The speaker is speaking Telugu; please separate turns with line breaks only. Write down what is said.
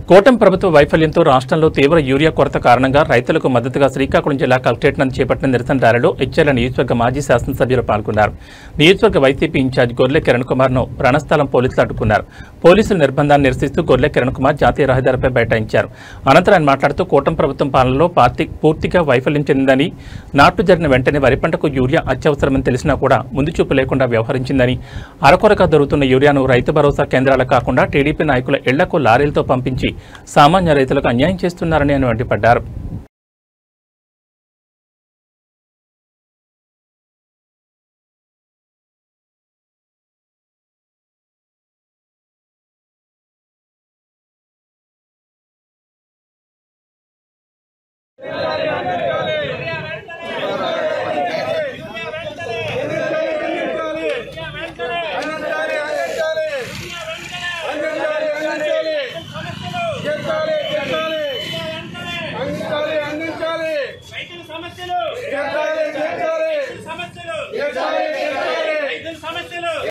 కూటమి ప్రభుత్వ వైఫల్యంతో రాష్ట్రంలో తీవ్ర యూరియా కొరత కారణంగా రైతులకు మద్దతుగా శ్రీకాకుళం జిల్లా కలెక్టరేట్ నందు చేపట్టిన నిరసన ర్యాలీలో ఇచ్చేర్ల నియోజకవర్గ మాజీ శాసనసభ్యులు పాల్గొన్నారు. నియోజకవర్గ వైసీపీ ఇన్ఛార్జ్ గొర్లె కిరణ్ కుమార్ ను రణస్థలం పోలీసులు అడ్డుకున్నారు. పోలీసుల నిర్బంధాన్ని నిరసిస్తూ గొర్లె కిరణ్ కుమార్ జాతీయ రహదారిపై బైఠాయించారు. అనంతరం ఆయన మాట్లాడుతూ కూటమి ప్రభుత్వం పాలనలో పూర్తిగా వైఫల్యం చెందిందని, నాటు జరిగిన వెంటనే వరి పంటకు యూరియా అత్యవసరమని తెలిసినా కూడా ముందు చూపు లేకుండా వ్యవహరించిందని, అరకొరగా దొరుకుతున్న యూరియాను రైతు భరోసా కేంద్రాలకు కాకుండా టీడీపీ నాయకుల ఇళ్లకు లారీలతో పంపించి సామాన్య రైతులకు అన్యాయం చేస్తున్నారని ఆయన మండిపడ్డారు.
సమస్యలు